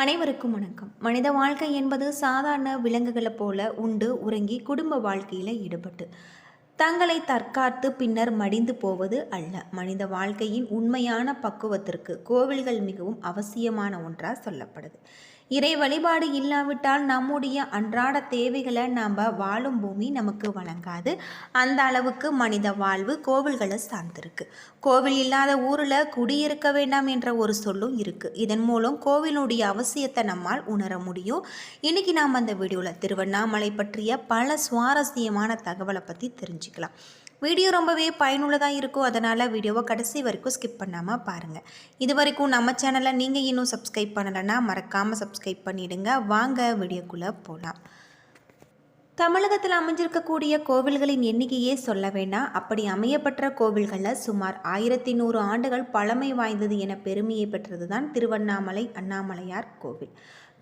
அனைவருக்கும் வணக்கம். மனித வாழ்க்கை என்பது சாதாரண விலங்குகளைப் போல உண்டு உறங்கி குடும்ப வாழ்க்கையில் ஈடுபட்டு தங்களை தற்காத்து பின்னர் மடிந்து போவது அல்ல. மனித வாழ்க்கையின் உண்மையான பக்குவத்திற்கு கோவில்கள் மிகவும் அவசியமான ஒன்றாக சொல்லப்படுது. இறை வழிபாடு இல்லாவிட்டால் நம்முடைய அன்றாட தேவைகளை நாம் வாழும் பூமி நமக்கு வழங்காது. அந்த அளவுக்கு மனித வாழ்வு கோவில்களை சார்ந்திருக்கு. கோவில் இல்லாத ஊரில் குடியிருக்க வேண்டாம் என்ற ஒரு சொல்லும் இருக்குது. இதன் மூலம் கோவிலுடைய அவசியத்தை நம்மால் உணர முடியும். இன்றைக்கி நாம் அந்த வீடியோவில் திருவண்ணாமலை பற்றிய பல சுவாரஸ்யமான தகவலை பற்றி தெரிஞ்சுக்கலாம். வீடியோ ரொம்பவே பயனுள்ளதாக இருக்கும். அதனால் வீடியோவை கடைசி வரைக்கும் ஸ்கிப் பண்ணாமல் பாருங்கள். இது வரைக்கும் நம்ம சேனலை நீங்கள் இன்னும் சப்ஸ்கிரைப் பண்ணலைன்னா மறக்காமல் சப்ஸ்கிரைப் பண்ணிவிடுங்க. வாங்க வீடியோக்குள்ளே போகலாம். தமிழகத்தில் அமைஞ்சிருக்கக்கூடிய கோவில்களின் எண்ணிக்கையே சொல்ல வேண்டாம். அப்படி அமையப்பட்ட கோவில்களில் சுமார் 1100 ஆண்டுகள் பழமை வாய்ந்தது என பெருமையை பெற்றது தான் திருவண்ணாமலை அண்ணாமலையார் கோவில்.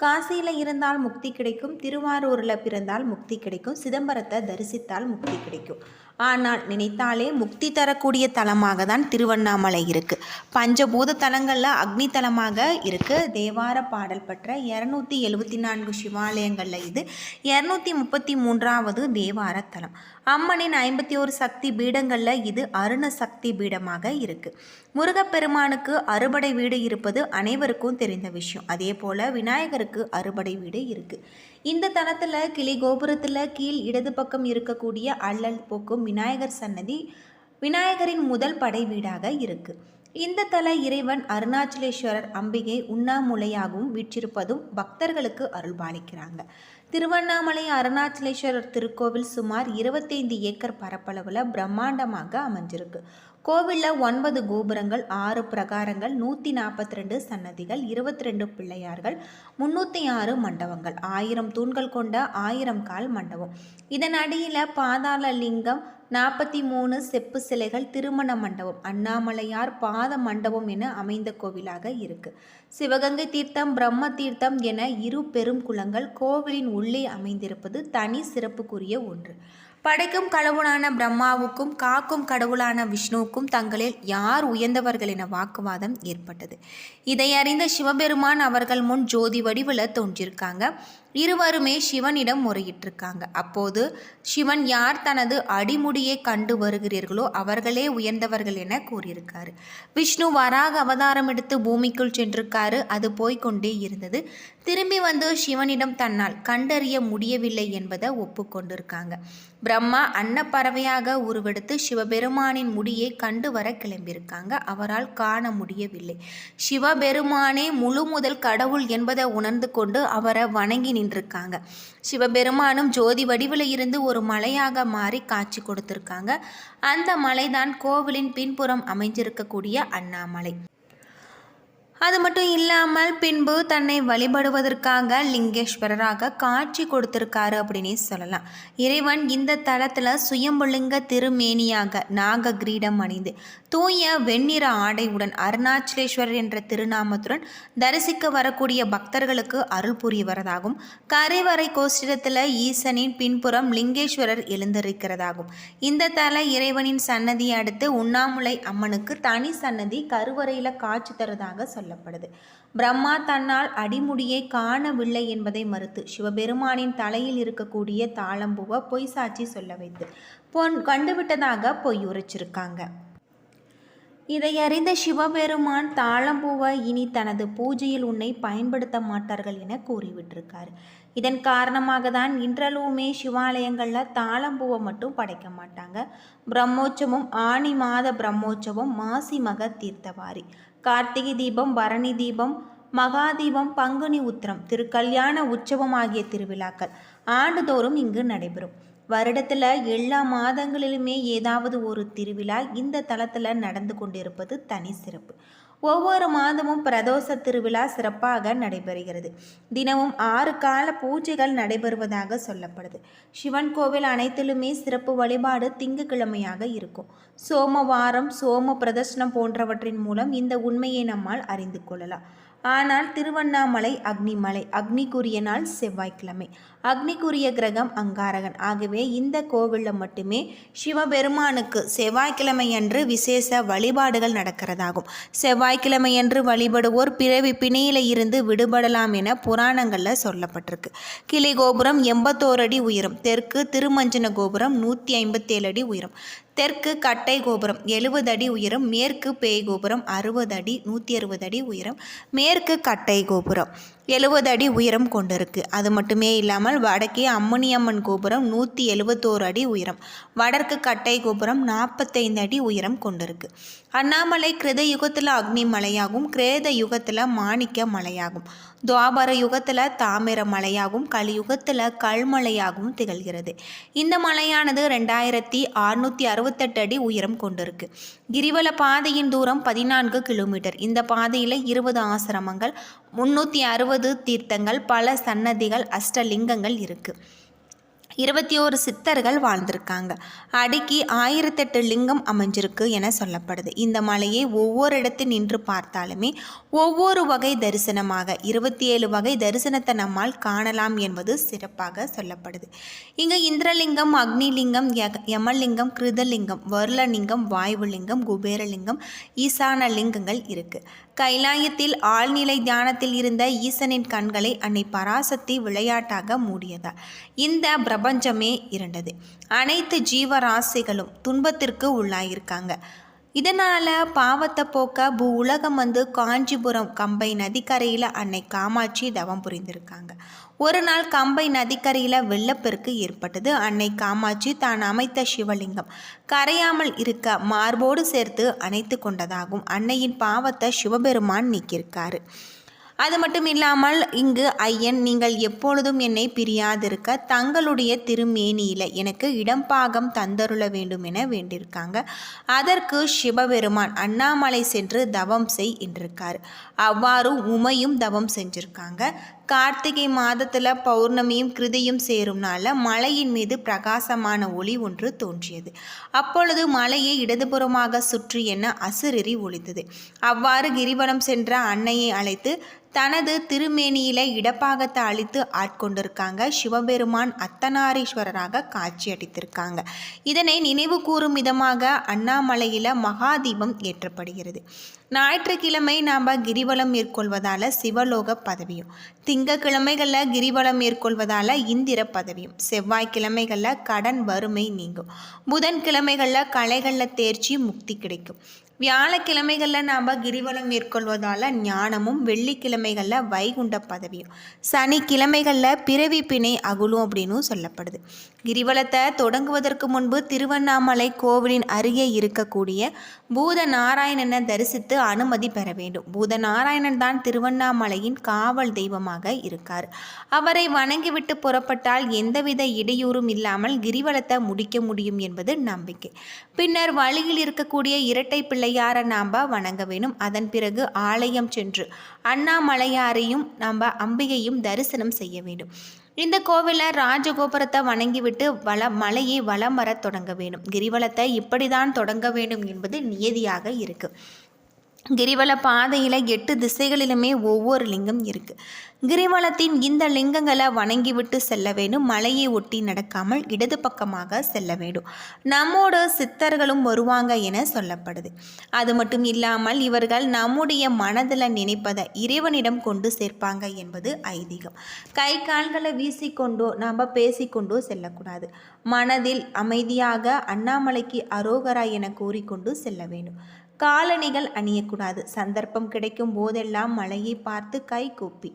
காசியில் இருந்தால் முக்தி கிடைக்கும், திருவாரூரில் பிறந்தால் முக்தி கிடைக்கும், சிதம்பரத்தை தரிசித்தால் முக்தி கிடைக்கும். ஆனால் நினைத்தாலே முக்தி தரக்கூடிய தலமாக தான் திருவண்ணாமலை இருக்குது. பஞ்சபூத தலங்களில் அக்னி தலமாக இருக்குது. தேவார பாடல் பெற்ற 274 சிவாலயங்களில் இது 233வது தேவார தலம். அம்மனின் 51 சக்தி பீடங்களில் இது அருண சக்தி பீடமாக இருக்குது. முருகப்பெருமானுக்கு அறுபடை வீடு இருப்பது அனைவருக்கும் தெரிந்த விஷயம். அதே போல் விநாயகருக்கு அறுபடை வீடு இருக்குது. இந்த தலத்தில் கிளி கோபுரத்தில் கீழ் இடது பக்கம் இருக்கக்கூடிய அல்லல் போக்கும் விநாயகர் சன்னதி விநாயகரின் முதல் படை வீடாக இருக்குது. இந்த தல இறைவன் அருணாச்சலேஸ்வரர் அம்பிகை உண்ணாமுலையாகவும் வீற்றிருப்பதும் பக்தர்களுக்கு அருள்பாலிக்கிறாங்க. திருவண்ணாமலை அருணாச்சலேஸ்வரர் திருக்கோவில் சுமார் 25 ஏக்கர் பரப்பளவில் பிரம்மாண்டமாக அமைஞ்சிருக்கு. கோவிலில் 9 கோபுரங்கள், 6 பிரகாரங்கள், 142 சன்னதிகள், 22 பிள்ளையார்கள், 306 மண்டபங்கள், 1000 தூண்கள் கொண்ட 1000 கால் மண்டபம். இதன் அடியில் பாதாள லிங்கம், 43 செப்பு சிலைகள், திருமண மண்டபம், அண்ணாமலையார் பாத மண்டபம் என அமைந்த கோவிலாக இருக்கு. சிவகங்கை தீர்த்தம், பிரம்ம தீர்த்தம் என 2 பெரும் குளங்கள் கோவிலின் உள்ளே அமைந்திருப்பது தனி சிறப்புக்குரிய ஒன்று. படைக்கும் கடவுளான பிரம்மாவுக்கும் காக்கும் கடவுளான விஷ்ணுவுக்கும் தங்களில் யார் உயர்ந்தவர்கள் என வாக்குவாதம் ஏற்பட்டது. இதை அறிந்த சிவபெருமான் அவர்கள் முன் ஜோதி வடிவில் தோன்றியிருக்காங்க. இருவருமே சிவனிடம் முறையிட்டிருக்காங்க. அப்போது சிவன் யார் தனது அடிமுடியை கண்டு வருகிறீர்களோ அவர்களே உயர்ந்தவர்கள் என கூறியிருக்காரு. விஷ்ணு வராக அவதாரம் எடுத்து பூமிக்குள் சென்றிருக்காரு. அது போய்கொண்டே இருந்தது. திரும்பி வந்து சிவனிடம் தன்னால் கண்டறிய முடியவில்லை என்பதை ஒப்புக்கொண்டிருக்காங்க. பிரம்மா அன்னப்பறவையாக உருவெடுத்து சிவபெருமானின் முடியை கண்டு வர கிளம்பியிருக்காங்க. அவரால் காண முடியவில்லை. சிவபெருமானே முழு முதல் கடவுள் என்பதை உணர்ந்து கொண்டு அவரை வணங்கி நின்றிருக்காங்க. சிவபெருமானும் ஜோதி வடிவில் இருந்து ஒரு மலையாக மாறி காட்சி கொடுத்திருக்காங்க. அந்த மலைதான் கோவிலின் பின்புறம் அமைஞ்சிருக்கக்கூடிய அண்ணாமலை. அது மட்டும் இல்லாமல் பின்பு தன்னை வழிபடுவதற்காக லிங்கேஸ்வரராக காட்சி கொடுத்திருக்காரு அப்படின்னு சொல்லலாம். இறைவன் இந்த தலத்தில் சுயம்புலிங்க திருமேனியாக நாக கிரீடம் அணிந்து தூய வெண்ணிற ஆடையுடன் அருணாச்சலேஸ்வரர் என்ற திருநாமத்துடன் தரிசிக்க வரக்கூடிய பக்தர்களுக்கு அருள் புரிவதாகவும், கரைவரை கோஷ்டத்தில் ஈசனின் பின்புறம் லிங்கேஸ்வரர் எழுந்திருக்கிறதாகும். இந்த தல இறைவனின் சன்னதியை அடுத்து உண்ணாமுலை அம்மனுக்கு தனி சன்னதி கருவறையில் காட்சி தருவதாக சொல்லப்படுது. பிரம்மா தன்னால் அடிமுடியை காணவில்லை என்பதை மறுத்து சிவபெருமானின் தலையில் இருக்கக்கூடிய தாளம்பூவை பொய் சாட்சி சொல்ல வைத்து கண்டுவிட்டதாக பொய் உரைச்சிருக்காங்க. இதை அறிந்த சிவபெருமான் தாளம்பூவை இனி தனது பூஜையில் உன்னை பயன்படுத்த மாட்டார்கள் என கூறிவிட்டிருக்காரு. இதன் காரணமாக தான் இன்றளவுமே சிவாலயங்களில் தாளம்பூவை மட்டும் படைக்க மாட்டாங்க. பிரம்மோற்சவம், ஆனி மாத பிரம்மோற்சவம், மாசி மக தீர்த்தவாரி, கார்த்திகை தீபம், பரணி தீபம், மகாதீபம், பங்குனி உத்திரம், திருக்கல்யாண உற்சவம் ஆகிய திருவிழாக்கள் ஆண்டுதோறும் இங்கு நடைபெறும். வருடத்தில் எல்லா மாதங்களிலுமே ஏதாவது ஒரு திருவிழா இந்த தலத்தில் நடந்து கொண்டிருப்பது தனி சிறப்பு. ஒவ்வொரு மாதமும் பிரதோஷ திருவிழா சிறப்பாக நடைபெறுகிறது. தினமும் 6 கால பூஜைகள் நடைபெறுவதாக சொல்லப்படுது. சிவன் கோவில் அனைத்திலுமே சிறப்பு வழிபாடு திங்கட்கிழமையாக இருக்கும். சோமவாரம், சோம பிரதர்ஷனம் போன்றவற்றின் மூலம் இந்த உண்மையை நம்மால் அறிந்து கொள்ளலாம். ஆனால் திருவண்ணாமலை அக்னிமலை. அக்னிக்குரிய நாள் செவ்வாய்க்கிழமை. அக்னிக்குரிய கிரகம் அங்காரகன். ஆகவே இந்த கோவிலில் மட்டுமே சிவபெருமானுக்கு செவ்வாய்க்கிழமை அன்று விசேஷ வழிபாடுகள் நடக்கிறதாகும். செவ்வாய்க்கிழமையன்று வழிபடுவோர் பிறவி பிணியில இருந்து விடுபடலாம் என புராணங்களில் சொல்லப்பட்டிருக்கு. கிளை கோபுரம் 81 அடி உயரம். தெற்கு திருமஞ்சன கோபுரம் 157 அடி உயரம். தெற்கு கட்டை கோபுரம் 70 அடி உயரம். மேற்கு பேய் கோபுரம் 60 அடி 160 அடி உயரம். மேற்கு கட்டை கோபுரம் 70 அடி உயரம் கொண்டிருக்கு. அது மட்டுமே இல்லாமல் வடக்கே அம்மணியம்மன் கோபுரம் 171 அடி உயரம். வடக்கு கட்டை கோபுரம் 45 அடி உயரம் கொண்டிருக்கு. அண்ணாமலை கிருத யுகத்தில் அக்னி மலையாகும். கிரேத யுகத்தில் மாணிக்க மலையாகும். துவாபர யுகத்தில் தாமிர மலையாகும். கலியுகத்தில் கல்மலையாகவும் திகழ்கிறது. இந்த மலையானது 2668 அடி உயரம் கொண்டிருக்கு. கிரிவல பாதையின் தூரம் 14 கிலோமீட்டர். இந்த பாதையில் 20 ஆசிரமங்கள், 360 தீர்த்தங்கள், பல சன்னதிகள், அஷ்டலிங்கங்கள் இருக்குது. 21 சித்தர்கள் வாழ்ந்திருக்காங்க. அடிக்கு 1008 லிங்கம் அமைஞ்சிருக்கு என சொல்லப்படுது. இந்த மலையை ஒவ்வொரு இடத்தில் நின்று பார்த்தாலுமே ஒவ்வொரு வகை தரிசனமாக 27 வகை தரிசனத்தை நம்மால் காணலாம் என்பது சிறப்பாக சொல்லப்படுது. இங்கே இந்திரலிங்கம், அக்னிலிங்கம், யமலிங்கம், கிருதலிங்கம், வருளலிங்கம், வாயுலிங்கம், குபேரலிங்கம், ஈசான லிங்கங்கள் இருக்கு. கைலாயத்தில் ஆழ்நிலை தியானத்தில் இருந்த ஈசனின் கண்களை அன்னை பராசக்தி விளையாட்டாக மூடியதால் இந்த பிரபஞ்சமே இருண்டது. அனைத்து ஜீவராசிகளும் துன்பத்திற்கு உள்ளாயிருக்காங்க. இதனால் பாவத்தை போக்க உலகம் வந்து காஞ்சிபுரம் கம்பை நதிக்கரையில் அன்னை காமாட்சி தவம் புரிந்திருக்காங்க. ஒரு நாள் கம்பை நதிக்கரையில் வெள்ளப்பெருக்கு ஏற்பட்டது. அன்னை காமாட்சி தான் அமைத்த சிவலிங்கம் கரையாமல் இருக்க மார்போடு சேர்த்து அணைத்து கொண்டதாகும். அன்னையின் பாவத்தை சிவபெருமான் நீக்கியிருக்காரு. அது மட்டும் இல்லாமல் இங்கு ஐயன், நீங்கள் எப்பொழுதும் என்னை பிரியாதிருக்க தங்களுடைய திருமேனியில் எனக்கு இடம்பாகம் தந்தருள வேண்டும் என வேண்டியிருக்காங்க. அதற்கு சிவபெருமான் அண்ணாமலை சென்று தவம் செய் என்றிருக்காரு. அவ்வாறு உமையும் தவம் செஞ்சிருக்காங்க. கார்த்திகை மாதத்தில் பௌர்ணமியும் கிருதியும் சேரும்னால மலையின் மீது பிரகாசமான ஒளி ஒன்று தோன்றியது. அப்பொழுது மலையை இடதுபுறமாக சுற்றி என அசுரறி ஒலித்தது. அவ்வாறு கிரிவலம் சென்ற அன்னையை அழைத்து தனது திருமேனியில இடப்பாகத்தை அளித்து ஆட்கொண்டிருக்காங்க. சிவபெருமான் அர்த்தநாரீஸ்வரராக காட்சி அளித்திருக்காங்க. இதனை நினைவு கூறும் விதமாக அண்ணாமலையில் மகாதீபம் ஏற்றப்படுகிறது. ஞாயிற்றுக்கிழமை நாம் கிரிவலம் மேற்கொள்வதால் சிவலோக பதவியும், திங்கக்கிழமைகளில் கிரிவலம் மேற்கொள்வதால் இந்திர பதவியும், செவ்வாய்க்கிழமைகளில் கடன் வறுமை நீங்கும், புதன்கிழமைகளில் கலைகளில் தேர்ச்சி முக்தி கிடைக்கும், வியாழக்கிழமைகளில் நாம் கிரிவலம் மேற்கொள்வதால் ஞானமும், வெள்ளிக்கிழமைகளில் வைகுண்ட பதவியும், சனிக்கிழமைகளில் பிறவி பிணை அகுலும் அப்படின்னு சொல்லப்படுது. கிரிவலத்தை தொடங்குவதற்கு முன்பு திருவண்ணாமலை கோவிலின் அருகே இருக்கக்கூடிய பூத நாராயணனை தரிசித்து அனுமதி பெற வேண்டும். பூத நாராயணன் தான் திருவண்ணாமலையின் காவல் தெய்வமாக இருக்கார். அவரை வணங்கிவிட்டு புறப்பட்டால் எந்தவித இடையூறும் இல்லாமல் கிரிவலத்தை முடிக்க முடியும் என்பது நம்பிக்கை. பின்னர் வழியில் இருக்கக்கூடிய இரட்டை பிள்ளையாரை நாம் வணங்க வேணும். அதன் பிறகு ஆலயம் சென்று அண்ணாமலையாரையும் நாம் அம்பிகையும் தரிசனம் செய்ய வேண்டும். இந்த கோவிலில் ராஜகோபுரத்தை வணங்கிவிட்டு மலையை வலம் வர தொடங்க வேண்டும். கிரிவலத்தை இப்படி தான் தொடங்க வேண்டும் என்பது நியதியாக இருக்குது. கிரிவல பாதையில் 8 திசைகளிலுமே ஒவ்வொரு லிங்கம் இருக்குது. கிரிவலத்தின் இந்த லிங்கங்களை வணங்கிவிட்டு செல்ல வேண்டும். மலையை ஒட்டி நடக்காமல் இடது பக்கமாக செல்ல வேண்டும். நம்மோட சித்தர்களும் வருவாங்க என சொல்லப்படுது. அது மட்டும் இல்லாமல் இவர்கள் நம்முடைய மனதில் நினைப்பதை இறைவனிடம் கொண்டு சேர்ப்பாங்க என்பது ஐதீகம். கை கால்களை வீசிக்கொண்டோ நாம் பேசிக்கொண்டோ செல்லக்கூடாது. மனதில் அமைதியாக அண்ணாமலைக்கு அரோகரா என கூறிக்கொண்டு செல்ல வேண்டும். காலணிகள் அணியக்கூடாது. சந்தர்ப்பம் கிடைக்கும் போதெல்லாம் மலையை பார்த்து கை கூப்பி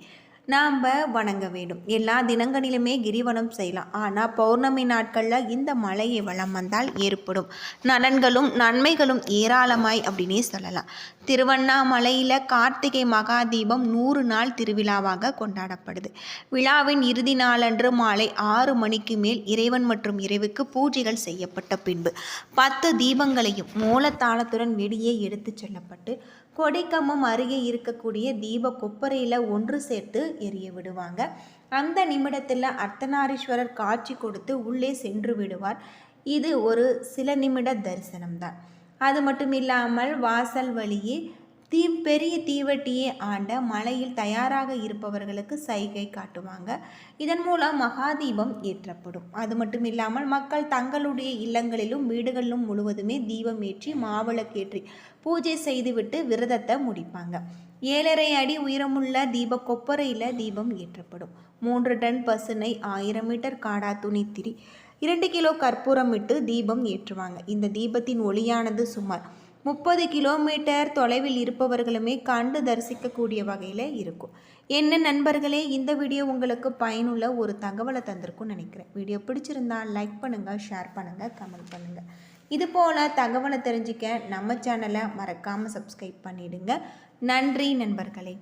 நாம் வணங்க வேண்டும். எல்லா தினங்களிலுமே கிரிவலம் செய்யலாம். ஆனால் பௌர்ணமி நாட்களில் இந்த மலையை வலம் வந்தால் ஏற்படும் நலன்களும் நன்மைகளும் ஏராளமாய் அப்படின்னே சொல்லலாம். திருவண்ணாமலையில் கார்த்திகை மகாதீபம் 100 நாள் திருவிழாவாக கொண்டாடப்படுது. விழாவின் இறுதி நாளன்று மாலை 6 மணிக்கு மேல் இறைவன் மற்றும் இறைவுக்கு பூஜைகள் செய்யப்பட்ட பின்பு 10 தீபங்களையும் மூலத்தாளத்துடன் வெளியே எடுத்து செல்லப்பட்டு கொடிக்கம்பம் அருகே இருக்கக்கூடிய தீப கொப்பரையில் ஒன்று சேர்த்து எரிய விடுவாங்க. அந்த நிமிடத்தில் அர்த்தநாரீஸ்வரர் காட்சி கொடுத்து உள்ளே சென்று விடுவார். இது ஒரு சில நிமிட தரிசனம்தான். அது மட்டும் இல்லாமல் வாசல் வழியே பெரிய தீவட்டியை ஆண்ட மலையில் தயாராக இருப்பவர்களுக்கு சைகை காட்டுவாங்க. இதன் மூலம் மகாதீபம் ஏற்றப்படும். அது மட்டும் இல்லாமல் மக்கள் தங்களுடைய இல்லங்களிலும் வீடுகளிலும் முழுவதுமே தீபம் ஏற்றி மாவிளக்கேற்றி பூஜை செய்துவிட்டு விரதத்தை முடிப்பாங்க. 7.5 அடி உயரமுள்ள தீப கொப்பரையில் தீபம் ஏற்றப்படும். 3 டன் பசுனை, 1000 மீட்டர் காடா துணித்திரி, 2 கிலோ கற்பூரம் இட்டு தீபம் ஏற்றுவாங்க. இந்த தீபத்தின் ஒளியானது சுமார் 30 கிலோமீட்டர் தொலைவில் இருப்பவர்களுமே கண்டு தரிசிக்கக்கூடிய வகையில் இருக்கும். என்ன நண்பர்களே, இந்த வீடியோ உங்களுக்கு பயனுள்ள ஒரு தகவலை தந்திருக்கும்னு நினைக்கிறேன். வீடியோ பிடிச்சிருந்தா லைக் பண்ணுங்கள், ஷேர் பண்ணுங்கள், கமெண்ட் பண்ணுங்கள். இது போல் தகவலை தெரிஞ்சுக்க நம்ம சேனலை மறக்காமல் சப்ஸ்கிரைப் பண்ணிவிடுங்க. நன்றி நண்பர்களே.